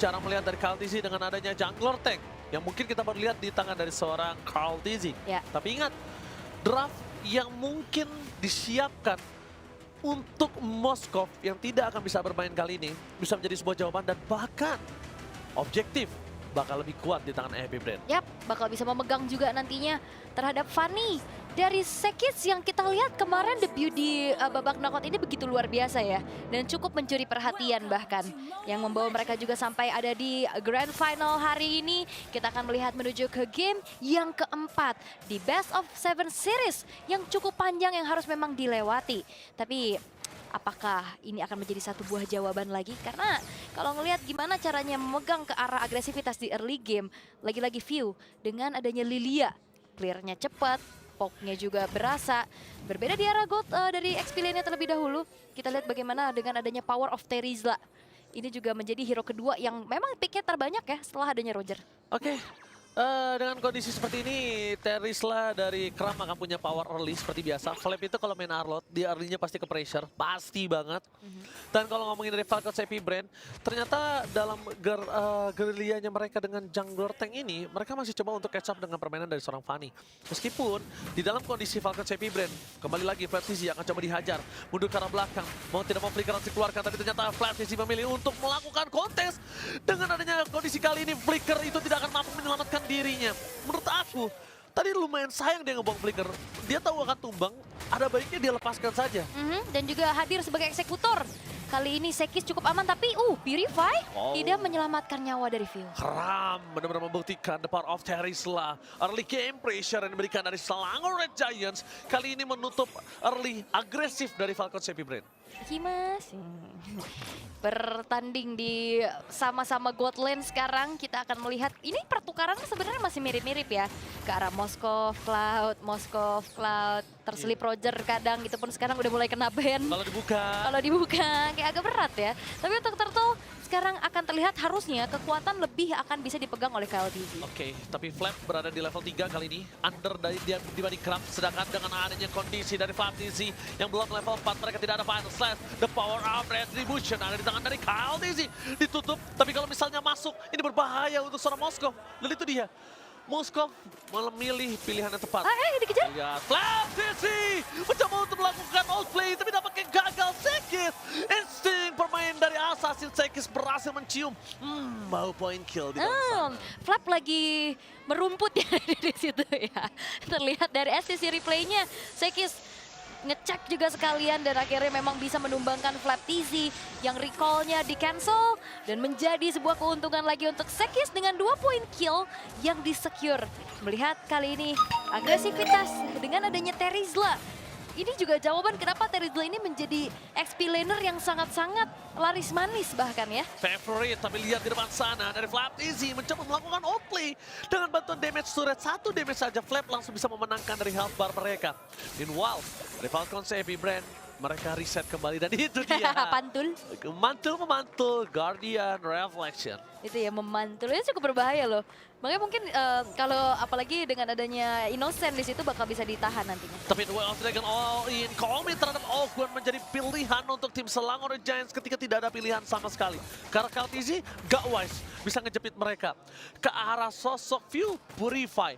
cara melihat dari KLTZ dengan adanya jungler tank yang mungkin kita baru lihat di tangan dari seorang KLTZ. Ya. Tapi ingat, draft yang mungkin disiapkan untuk Moskov yang tidak akan bisa bermain kali ini bisa menjadi sebuah jawaban dan bahkan objektif bakal lebih kuat di tangan EHB Brand. Yap, bakal bisa memegang juga nantinya terhadap Fanny. Dari Sekis yang kita lihat kemarin debut di babak knockout ini begitu luar biasa ya. Dan cukup mencuri perhatian bahkan. Yang membawa mereka juga sampai ada di Grand Final hari ini. Kita akan melihat menuju ke game yang keempat. Di Best of 7 Series yang cukup panjang yang harus memang dilewati. Tapi apakah ini akan menjadi satu buah jawaban lagi? Karena kalau ngelihat gimana caranya memegang ke arah agresivitas di early game. Lagi-lagi view dengan adanya Lilia. Clearnya cepat. Poknya juga berasa. Berbeda di arah gold dari XP lane-nya terlebih dahulu. Kita lihat bagaimana dengan adanya power of Terizla. Ini juga menjadi hero kedua yang memang picknya terbanyak ya setelah adanya Roger. Oke. Dengan kondisi seperti ini, Terizla dari Kram akan punya power early seperti biasa. Flap itu kalau main Arlot, dia early-nya pasti ke pressure, pasti banget. Dan kalau ngomongin dari Falcon CP Brand, ternyata dalam gerilyanya mereka dengan jungler tank ini, mereka masih coba untuk catch up dengan permainan dari seorang Fanny. Meskipun di dalam kondisi Falcon CP Brand, kembali lagi Flatvizy akan coba dihajar, mundur ke arah belakang, mau tidak mau Flicker harus dikeluarkan, tapi ternyata Flatvizy memilih untuk melakukan kontes. Dengan adanya kondisi kali ini, Flicker itu tidak akan mampu menyelamatkan dirinya. Menurut aku, tadi lumayan sayang dia ngebuang Flicker. Dia tahu akan tumbang, ada baiknya dia lepaskan saja. Dan juga hadir sebagai eksekutor. Kali ini Sekis cukup aman tapi Purify tidak menyelamatkan nyawa dari View. Kram benar-benar membuktikan the power of Terizla. Early game pressure yang diberikan dari Selangor Red Giants. Kali ini menutup early agresif dari Falcon CP Brand. Mas. Bertanding di sama-sama God Lane sekarang, kita akan melihat ini pertukarannya sebenarnya masih mirip-mirip ya. Ke arah Moskov, Cloud, terselip Roger kadang gitu pun sekarang udah mulai kena ban. Kalau dibuka kayak agak berat ya. Tapi untuk Turtle sekarang akan terlihat harusnya kekuatan lebih akan bisa dipegang oleh KLTV. Oke, tapi Flap berada di level 3 kali ini. Under dari dia dibanding Kram. Sedangkan dengan adanya kondisi dari Flatvizy yang belum level 4, mereka tidak ada final slash. The power of retribution ada di tangan dari KLTV. Ditutup, tapi kalau misalnya masuk, ini berbahaya untuk seorang Moskov. Dan itu dia. Moskov memilih pilihan yang tepat. Dikejar. Lihat, Flatvizy mencoba untuk melakukan outplay, tapi nampaknya gagal. Sekis, insting permain dari Assassin Sekis berhasil mencium. Mau point kill di dalam sana. Flap lagi merumput ya di situ ya. Terlihat dari SCC replaynya, Sekis ngecek juga sekalian dan akhirnya memang bisa menumbangkan Flatvizy yang recall-nya di cancel dan menjadi sebuah keuntungan lagi untuk Sekis dengan 2 point kill yang di-secure. Melihat kali ini agresivitas dengan adanya Terizla. Ini juga jawaban kenapa Terizla ini menjadi XP laner yang sangat-sangat laris manis bahkan ya. Favorite, tapi lihat di depan sana dari Flatvizy mencoba melakukan outplay dengan bantuan damage turret. 1 damage saja Flap langsung bisa memenangkan dari health bar mereka. Meanwhile, dari Falcon CP Brand mereka reset kembali dan itu dia. Memantul Guardian Reflection. Itu ya memantul, itu cukup berbahaya loh. Makanya mungkin kalau apalagi dengan adanya Innocent di situ bakal bisa ditahan nantinya. Tapi The Way of Dragon all in, komit terhadap Ogwen menjadi pilihan untuk tim Selangor Giants ketika tidak ada pilihan sama sekali. Karena KLTZ gak wise, bisa ngejepit mereka ke arah sosok View Purify.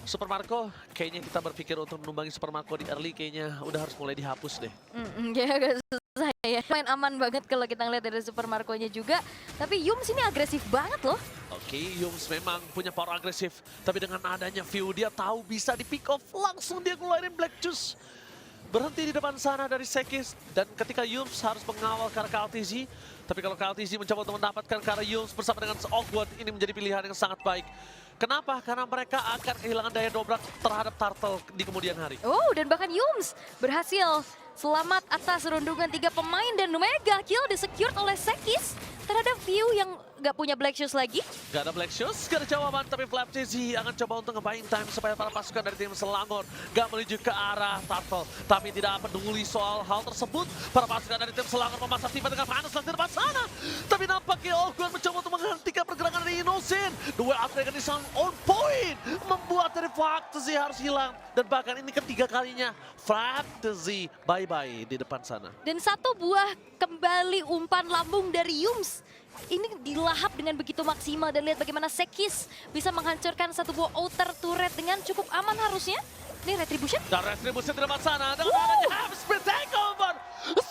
Super Marco, kayaknya kita berpikir untuk menumbangi Super Marco di early kayaknya udah harus mulai dihapus deh. Ya agak susah ya. Main aman banget kalau kita ngeliat dari Super Marco-nya juga. Tapi Yums ini agresif banget loh. Oke, Yums memang punya power agresif. Tapi dengan adanya View, dia tahu bisa di pick off. Langsung dia ngeluarin Black Juice. Berhenti di depan sana dari Sekis. Dan ketika Yums harus mengawal ke arah KLTZ. Tapi kalau KLTZ mencoba untuk mendapatkan ke arah Yums bersama dengan Ogwen, ini menjadi pilihan yang sangat baik. Kenapa? Karena mereka akan kehilangan daya dobrak terhadap Turtle di kemudian hari. Dan bahkan Yums berhasil selamat atas rundungan 3 pemain dan mega kill di-secured oleh Sekis terhadap View yang gak punya Black Shoes lagi. Gak ada Black Shoes, gak ada jawaban, tapi Flatvizy akan coba untuk nge-buying time supaya para pasukan dari tim Selangor gak menuju ke arah Turtle. Tapi tidak peduli soal hal tersebut, para pasukan dari tim Selangor memasang tiba dengan panas di depan sana. Tapi nampaknya Ogwen mencoba untuk menghentikan pergerakan dari Innocent. The Way of Dragon is on point, membuat dari Flatvizy harus hilang. Dan bahkan ini ketiga kalinya Flatvizy bye-bye di depan sana. Dan satu buah kembali umpan lambung dari Yums ini dilahap dengan begitu maksimal dan lihat bagaimana Sekis bisa menghancurkan satu buah outer turret dengan cukup aman harusnya. Ini Retribution. Dan Retribution di depan sana dengan adanya half speed takeover.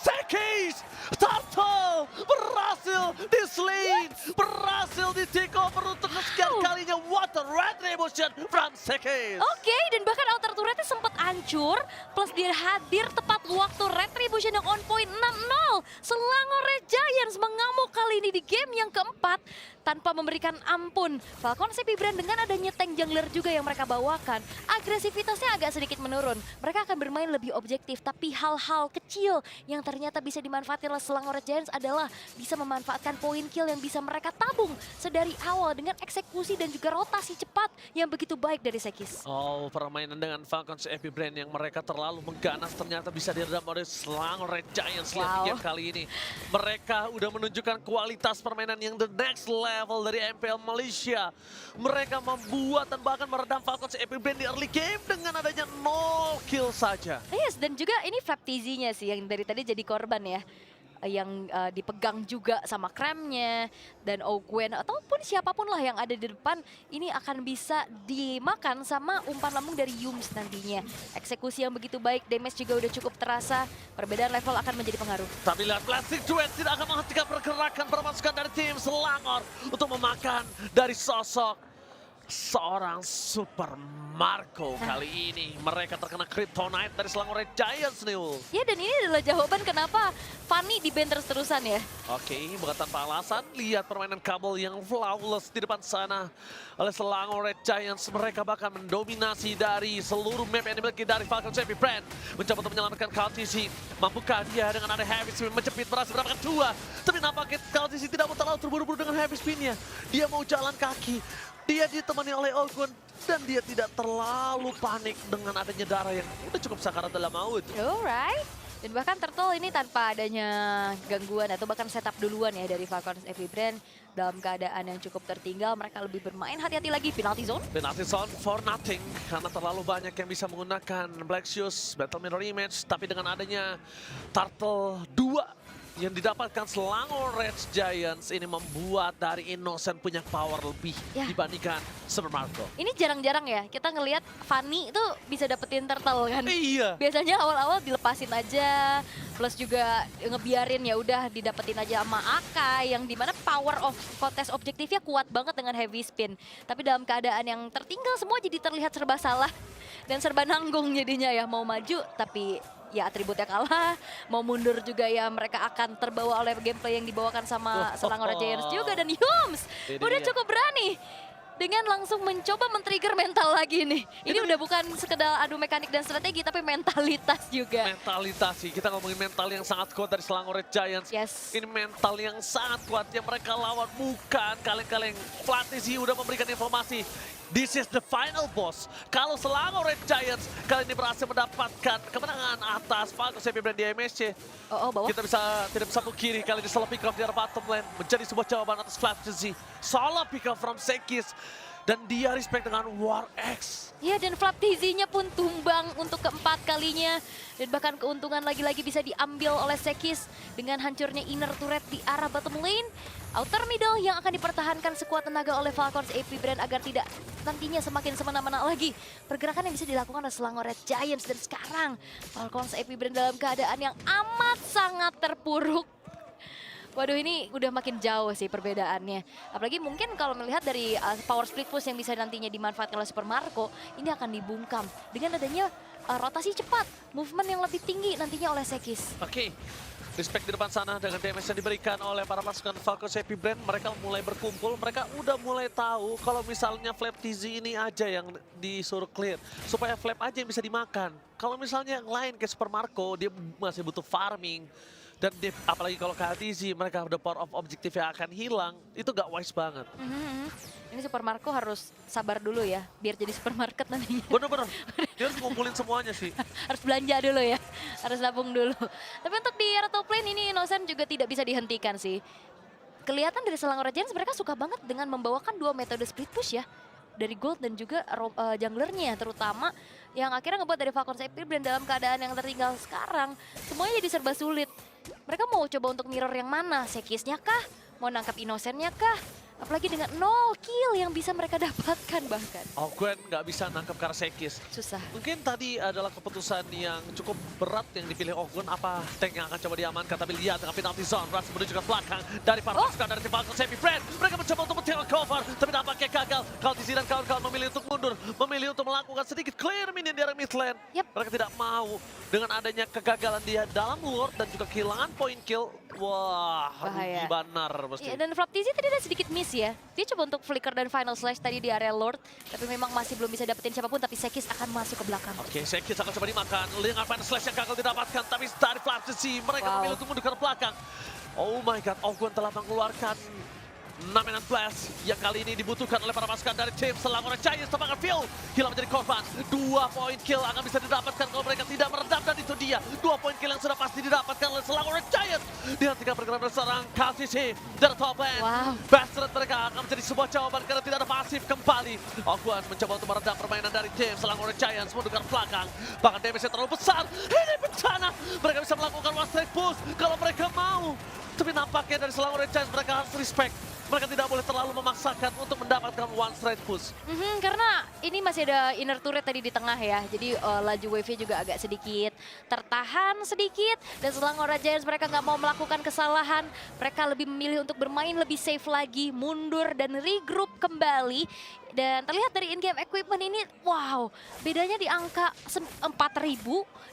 Sekis, Turtle berhasil di slay, berhasil di takeover untuk kesekian kalinya. What a Retribution from Sekis. Oke, dan bahkan outer turretnya sempat hancur, plus dia hadir tepat waktu Retribution yang on point 6-0. Selangor Red Giants mengamuk kali ini di game yang keempat tanpa memberikan ampun. Falcon CP Brand dengan adanya tank jungler juga yang mereka bawakan, agresivitasnya agak sedikit menurun. Mereka akan bermain lebih objektif, tapi hal-hal kecil yang ternyata bisa dimanfaatkan oleh Selangor Red Giants adalah bisa memanfaatkan poin kill yang bisa mereka tabung sedari awal dengan eksekusi dan juga rotasi cepat yang begitu baik dari Sekis. Oh, permainan dengan Falcons Epic Brand yang mereka terlalu mengganas ternyata bisa diredam oleh Selangor Red Giants. Lihat di game kali ini. Mereka udah menunjukkan kualitas permainan yang the next level dari MPL Malaysia. Mereka membuat dan bahkan meredam Falcons Epic Brand di early game dengan adanya 0 kill saja. Yes, dan juga ini Flaptizi-nya sih yang dari tadi jadi korban ya. Yang dipegang juga sama Kremnya dan Ogwen ataupun siapapun lah yang ada di depan ini akan bisa dimakan sama umpan lambung dari Yums nantinya. Eksekusi yang begitu baik, damage juga udah cukup terasa, perbedaan level akan menjadi pengaruh. Tapi lihat Plastic Duet tidak akan menghentikan pergerakan permasukan dari tim Selangor untuk memakan dari sosok seorang Super Marco. Kali ini mereka terkena Kryptonite dari Selangor Red Giants nih. Ya, dan ini adalah jawaban kenapa Fanny di-ban terus-terusan ya. Oke, bukan tanpa alasan. Lihat permainan kabel yang flawless di depan sana oleh Selangor Red Giants. Mereka bahkan mendominasi dari seluruh map yang dimiliki dari Falcon Epic Brand. Mencoba untuk menyelamatkan KLTC. Mampukah dia dengan ada heavy spin menjepit berhasil mendapatkan 2. Tapi nampaknya KLTC tidak mau terlalu terburu-buru dengan heavy spinnya. Dia mau jalan kaki. Dia ditemani oleh Ogwen dan dia tidak terlalu panik dengan adanya darah yang udah cukup sakarat dalam maut. Alright. Dan bahkan Turtle ini tanpa adanya gangguan atau bahkan setup duluan ya dari Falcons Epic Brand dalam keadaan yang cukup tertinggal, mereka lebih bermain hati-hati lagi penalty zone. Penalty zone for nothing karena terlalu banyak yang bisa menggunakan Black Shoes, Battle Mirror Image, tapi dengan adanya Turtle 2 yang didapatkan Selangor Red Giants ini membuat dari Innocent punya power lebih dibandingkan Super Marco. Ini jarang-jarang ya kita ngelihat Fanny itu bisa dapetin turtle kan. Iya. Biasanya awal-awal dilepasin aja, plus juga ngebiarin ya udah didapetin aja sama Akai yang dimana power of kontes objektifnya kuat banget dengan heavy spin. Tapi dalam keadaan yang tertinggal semua jadi terlihat serba salah dan serba nanggung jadinya ya, mau maju tapi ya atributnya kalah, mau mundur juga ya mereka akan terbawa oleh gameplay yang dibawakan sama Selangor Giants juga. Dan Yums udah cukup berani dengan langsung mencoba men-trigger mental lagi nih. Ini udah bukan sekedar adu mekanik dan strategi tapi mentalitas juga. Mentalitas sih, kita ngomongin mental yang sangat kuat dari Selangor Red Giants. Yes. Ini mental yang sangat kuat yang mereka lawan bukan kaleng-kaleng. Flaptizi udah memberikan informasi. This is the final boss. Kalau Selangor Red Giants kali ini berhasil mendapatkan kemenangan atas Falcons Epic Brand di MSC. Bawah. Kita tidak bisa pungkiri kali ini solo pick up di arah bottom lane menjadi sebuah jawaban atas Flaptizi. Solo pick up from Sekis. Dan dia respect dengan War X. Ya, dan Flaptizi-nya pun tumbang untuk keempat kalinya. Dan bahkan keuntungan lagi-lagi bisa diambil oleh Sekis dengan hancurnya inner turret di arah bottom lane. Outer middle yang akan dipertahankan sekuat tenaga oleh Falcons Epic Brand agar tidak nantinya semakin semena-mena lagi. Pergerakan yang bisa dilakukan oleh Selangor Red Giants. Dan sekarang Falcons Epic Brand dalam keadaan yang amat sangat terpuruk. Waduh, ini udah makin jauh sih perbedaannya. Apalagi mungkin kalau melihat dari power split push yang bisa nantinya dimanfaatkan oleh Super Marco, ini akan dibungkam dengan adanya rotasi cepat, movement yang lebih tinggi nantinya oleh Sekis. Oke. Respect di depan sana dengan damage yang diberikan oleh para pasukan Falcons Epic Brand. Mereka mulai berkumpul, mereka udah mulai tahu kalau misalnya Flaptizi ini aja yang disuruh clear. Supaya Flap aja yang bisa dimakan. Kalau misalnya yang lain kayak Super Marco, dia masih butuh farming. Dan apalagi kalau KLTC, mereka udah power of objektif yang akan hilang. Itu gak wise banget. Ini Super Marco harus sabar dulu ya, biar jadi supermarket nantinya. Bener-bener, dia harus ngumpulin semuanya sih. Harus belanja dulu ya, harus nabung dulu. Tapi untuk di era top lane ini Innocent juga tidak bisa dihentikan sih. Kelihatan dari Selangor Giants mereka suka banget dengan membawakan dua metode split push ya. Dari Gold dan juga junglernya terutama yang akhirnya ngebuat dari Falcons Epic Brand dalam keadaan yang tertinggal sekarang. Semuanya jadi serba sulit. Mereka mau coba untuk mirror yang mana? Sekisnya kah? Mau nangkap Innocent-nya kah? Apalagi dengan 0 kill yang bisa mereka dapatkan bahkan. Gwen nggak bisa nangkep Karsekis. Susah. Mungkin tadi adalah keputusan yang cukup berat yang dipilih Ogwen. Apa tank yang akan coba diamankan? Tapi lihat dengan penalty zone. Rush menuju ke belakang dari para pasukan dari tim Falcons Heavy Brand. Mereka mencoba untuk men-tail cover, tapi nampaknya gagal. Kaltizi dan kawan-kawan memilih untuk mundur. Memilih untuk melakukan sedikit clear minion di area mid lane. Yep. Mereka tidak mau dengan adanya kegagalan dia dalam Lord dan juga kehilangan point kill. Wah, rugi Bahaya. benar pasti. Ya, dan Flaptizi tadi ada sedikit miss ya. Dia coba untuk flicker dan final slash tadi di area Lord. Tapi memang masih belum bisa dapetin siapapun. Tapi Sekis akan masuk ke belakang. Oke, Sekis akan coba dimakan. Dengan final slash yang gagal didapatkan. Tapi dari Flaptizi mereka Wow. memilih untuk mundur ke belakang. Oh my god, Ogwen telah mengeluarkan Naminan Blast yang kali ini dibutuhkan oleh para pasukan dari tim Selangor Giants. Tampaknya Phil hilang menjadi korban. 2 poin kill akan bisa didapatkan kalau mereka tidak meredam, dan itu dia 2 poin kill yang sudah pasti didapatkan oleh Selangor Giants. Dihentikan pergerakan berserang Kaltizi dari top lane. Wow. Bastard mereka akan menjadi sebuah jawaban karena tidak ada pasif kembali. Ogwen mencoba untuk meredam permainan dari tim Selangor Giants mendudukan belakang. Bahkan damage-nya terlalu besar. Ini bencana. Mereka bisa melakukan one straight push kalau mereka mau. Tapi nampaknya dari Selangor Giants mereka harus respect. Mereka tidak boleh terlalu memaksakan untuk mendapatkan one straight push. Karena ini masih ada inner turret tadi di tengah ya. Jadi laju wave-nya juga agak sedikit tertahan sedikit. Dan Selangor Giants mereka nggak mau melakukan kesalahan. Mereka lebih memilih untuk bermain lebih safe lagi. Mundur dan regroup kembali. Dan terlihat dari in-game equipment ini, wow, bedanya di angka 4.000.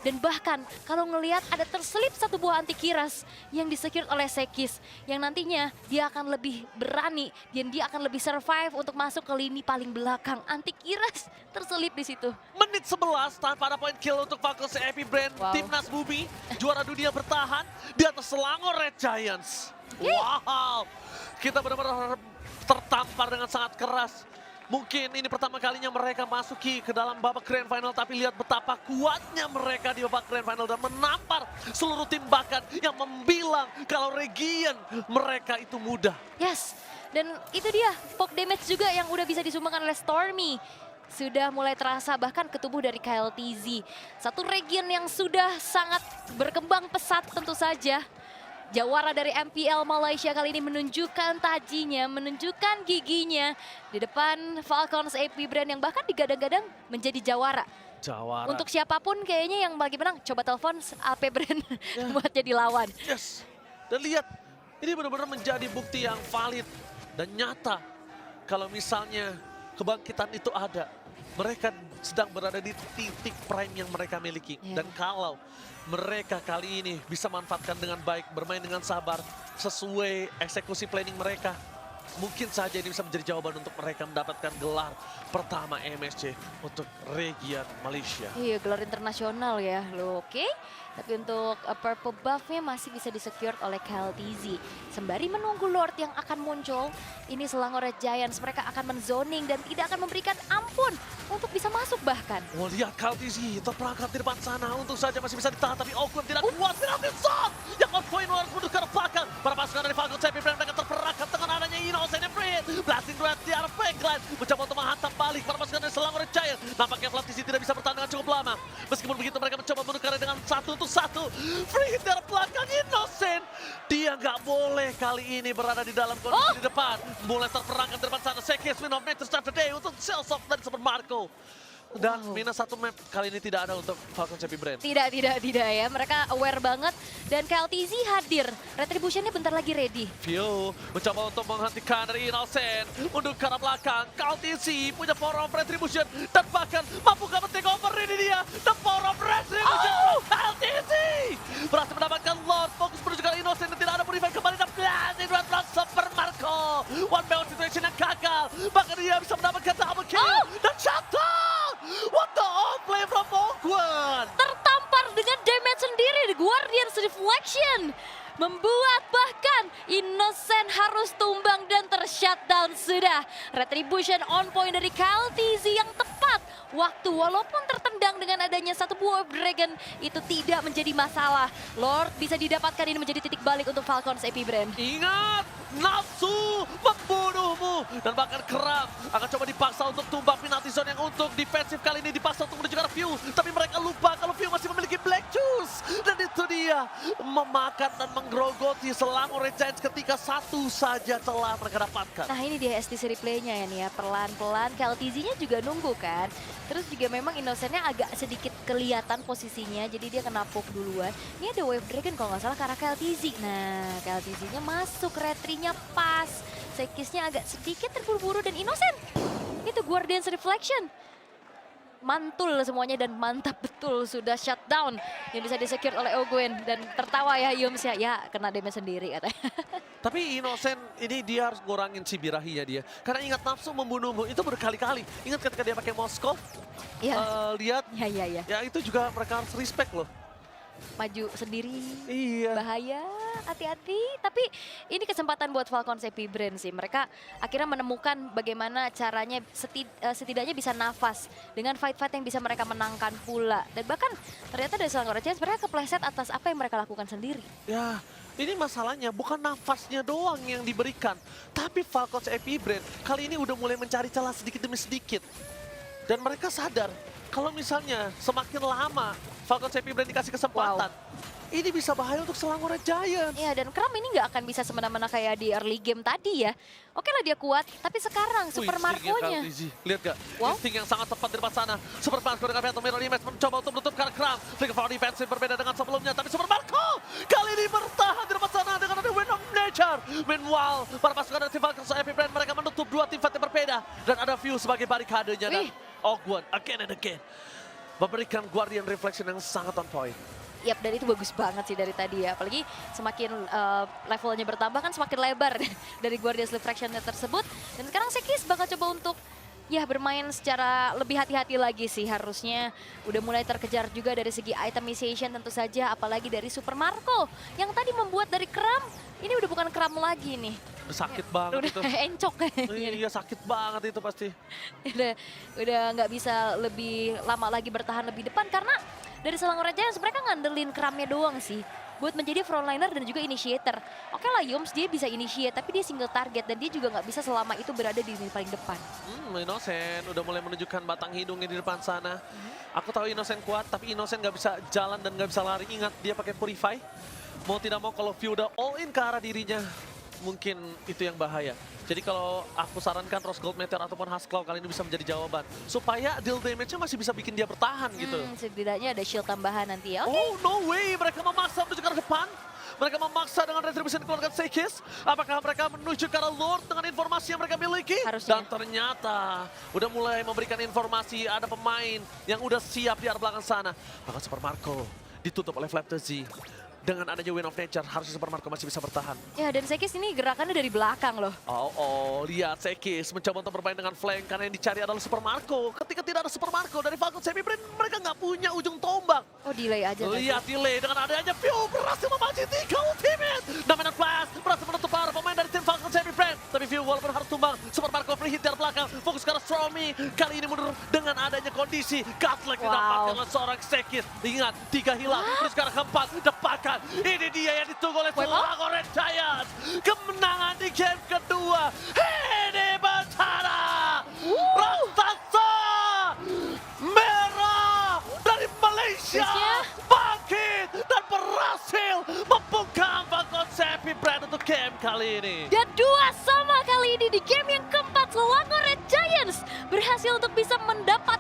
Dan bahkan kalau ngelihat ada terselip satu buah anti-kiras yang disecure oleh Sekis. Yang nantinya dia akan lebih berani dan dia akan lebih survive untuk masuk ke lini paling belakang. Anti-kiras terselip di situ. Menit 11 tanpa ada point kill untuk Falcons Heavy Brand. Wow. Timnas Bumi, juara dunia bertahan di atas Selangor Red Giants. Wow, kita benar-benar tertampar dengan sangat keras. Mungkin ini pertama kalinya mereka masuki ke dalam babak grand final, tapi lihat betapa kuatnya mereka di babak grand final dan menampar seluruh tim bahkan yang membilang kalau Region mereka itu mudah. Yes, dan itu dia poke damage juga yang udah bisa disumbangkan oleh Stormy. Sudah mulai terasa bahkan ke tubuh dari KLTZ. Satu region yang sudah sangat berkembang pesat tentu saja. Jawara dari MPL Malaysia kali ini menunjukkan tajinya, menunjukkan giginya di depan Falcons AP Brand yang bahkan digadang-gadang menjadi jawara. Jawara. Untuk siapapun kayaknya yang bagi menang, coba telepon AP Brand buat jadi lawan. Yes, dan lihat ini benar-benar menjadi bukti yang valid dan nyata. Kalau misalnya kebangkitan itu ada, mereka sedang berada di titik prime yang mereka miliki. Yeah. Dan kalau mereka kali ini bisa manfaatkan dengan baik, bermain dengan sabar, sesuai eksekusi planning mereka, mungkin saja ini bisa menjadi jawaban untuk mereka mendapatkan gelar pertama MSC untuk Region Malaysia. Iya, gelar internasional ya, lo oke? Tapi untuk purple buff-nya masih bisa di-secure oleh KLTZ. Sembari menunggu Lord yang akan muncul, ini Selangor Red Giants, mereka akan menzoning dan tidak akan memberikan ampun untuk bisa masuk bahkan. Oh, lihat Kaltizi terperangkap di depan sana, untung saja masih bisa ditahan, tapi Ogwen tidak kuat. Penalti shot yang on point harus mundur ke belakang. Para pasukan dari Falcons Heavy Brand mereka terperangkap dengan adanya Innocent and Fred. Blasting Red di arah backline, mencoba untuk menghantam balik para pasukan dari Selangor Red Giants. Nampaknya Kaltizi tidak bisa bertahan dengan cukup lama. Meskipun begitu mereka mencoba menukar dengan 1-1. Free hit dari belakang Innocent. Dia nggak boleh kali ini berada di dalam kondisi di depan. Mulai terperangkap di depan sana. Sekis win of match start the day untuk Celsoft dari Super Marco. Dan minus 1 map kali ini tidak ada untuk Falcons Heavy Brand. Tidak ya. Mereka aware banget. Dan KLTZ hadir. Retribution-nya bentar lagi ready. Vio mencoba untuk menghentikan dari Innocent. Mundur ke arah belakang. KLTZ punya power of retribution. Dan bahkan mampukah men-take over ini dia. The power of retribution from KLTZ. Berhasil mendapatkan Lord. Fokus menuju ke Innocent dan tidak ada purified kembali. Dan blasting Red Blood Super Marco. One bound situation yang gagal. Bahkan dia bisa mendapatkan double kill. Dan shutdown. What the play from Ogwen. Tertampar dengan damage sendiri di Guardian's Reflection. Membuat bahkan Innocent harus tumbang dan tershutdown sudah. Retribution on point dari KLTZ yang tepat waktu. Walaupun tertendang dengan adanya satu buah Dragon, itu tidak menjadi masalah. Lord bisa didapatkan, ini menjadi titik balik untuk Falcons AP Brand. Ingat, nafsu membunuhmu. Dan bahkan Kram akan coba dipaksa untuk tumbang penalty zone yang untuk defensif kali ini dipaksa untuk menuju ke arah View. Tapi mereka lupa kalau View masih memiliki Black Juice. Dan itu dia memakan dan menggerogoti Selangor Red Giants ketika satu saja celah mereka dapatkan. Nah ini dia STC replaynya ya nih ya, pelan-pelan KLTZ-nya juga nunggu kan. Terus juga memang Innocent-nya agak sedikit kelihatan posisinya, jadi dia kena poke duluan. Ini ada Wave Dragon kalau nggak salah ke arah KLTZ. Nah KLTZ-nya masuk, retrinya pas. Sekisnya agak sedikit terburu-buru dan Innocent. Itu Guardian's Reflection. Mantul semuanya dan mantap betul, sudah shutdown yang bisa di-secure oleh Ogwen. Dan tertawa ya Yums ya kena damage sendiri katanya. Tapi Innocent ini dia harus ngurangin si birahinya dia. Karena ingat nafsu membunuhmu itu berkali-kali. Ingat ketika dia pakai Moskov, Iya. lihat Ya. ya itu juga mereka harus respect loh. Maju sendiri. Iya. Bahaya, hati-hati. Tapi ini kesempatan buat Falcons Epic Brain sih. Mereka akhirnya menemukan bagaimana caranya setidaknya bisa nafas dengan fight-fight yang bisa mereka menangkan pula. Dan bahkan ternyata dari Selangor Giants mereka kepleset atas apa yang mereka lakukan sendiri. Ya, ini masalahnya bukan nafasnya doang yang diberikan. Tapi Falcons Epic Brain kali ini udah mulai mencari celah sedikit demi sedikit. Dan mereka sadar kalau misalnya semakin lama Falcons Epic Brain dikasih kesempatan, ini bisa bahaya untuk Selangor Red Giants. Ya dan Kram ini nggak akan bisa semena-mena kayak di early game tadi ya. Oke lah dia kuat, tapi sekarang Super Marco-nya. Lihat gak? Wow. Insting yang sangat tepat di depan sana. Super Marco dengan Phantom Mirror Image mencoba untuk menutup karena Kram. Flick of defensive berbeda dengan sebelumnya, tapi Super Marco kali ini bertahan di depan sana dengan ada Wind of Nature. Meanwhile, para pasukan dari tim Falcons Epic Brain mereka menutup dua tim fight yang berbeda. Dan ada View sebagai barikadenya dan Ogwen again and again. Memberikan Guardian Reflection yang sangat on point. Yap, dan itu bagus banget sih dari tadi ya. Apalagi semakin levelnya bertambah kan semakin lebar dari Guardian's Reflection-nya tersebut. Dan sekarang Sekis bakal coba untuk ya bermain secara lebih hati-hati lagi sih harusnya. Udah mulai terkejar juga dari segi itemization tentu saja. Apalagi dari Super Marco yang tadi membuat dari Kram. Ini udah bukan Kram lagi nih. Sakit banget Udah itu. encok kayaknya. Iya sakit banget itu pasti. Udah nggak bisa lebih lama lagi bertahan lebih depan karena dari Selangor aja mereka ngandelin Kramnya doang sih buat menjadi frontliner dan juga initiator. Oke lah Yums dia bisa initiate tapi dia single target dan dia juga nggak bisa selama itu berada di lini paling depan. Innocent udah mulai menunjukkan batang hidungnya di depan sana. Aku tahu Innocent kuat tapi Innocent nggak bisa jalan dan nggak bisa lari. Ingat dia pakai Purify. Mau tidak mau kalau View udah all in ke arah dirinya, mungkin itu yang bahaya. Jadi kalau aku sarankan Rose Gold Meteor ataupun Huskclaw kali ini bisa menjadi jawaban. Supaya deal damage-nya masih bisa bikin dia bertahan gitu. Setidaknya ada shield tambahan nanti ya. Oke. Oh no way, mereka memaksa menuju ke arah depan. Mereka memaksa dengan retribution keluarga Sekis. Apakah mereka menuju ke arah Lord dengan informasi yang mereka miliki? Harusnya. Dan ternyata udah mulai memberikan informasi ada pemain yang udah siap di arah belakang sana. Maka Super Marco ditutup oleh Flaptazy. Dengan adanya Wind of Nature, harusnya Super Marco masih bisa bertahan. Ya dan Sekis ini gerakannya dari belakang loh. Lihat Sekis mencoba untuk bermain dengan flank karena yang dicari adalah Super Marco. Ketika tidak ada Super Marco dari Falcons Epic Brain, mereka nggak punya ujung tombak. Oh delay aja. Lihat delay dengan adanya View berhasil memacu 3 ultimate. Dominant Blast berhasil menutup para pemain dari tim Falcons Epic Brain. Tapi View walaupun harus tumbang, Super Marco free hit dari belakang. Fokus ke arah Stromy. Kali ini mundur dengan adanya kondisi Godlike didapatkan oleh seorang Sekis. Ingat, 3 hilang. Terus ke arah keempat, dapatkan. Ini dia yang ditunggu oleh Selangor Red Giants. Kemenangan di game kedua. Ini Batara. Raksasa merah dari Malaysia. Bangkit dan berhasil membungkam Falcons Epic Brain untuk game kali ini. Dan 2-2 kali ini di game yang keempat Selangor Red Giants berhasil untuk bisa mendapat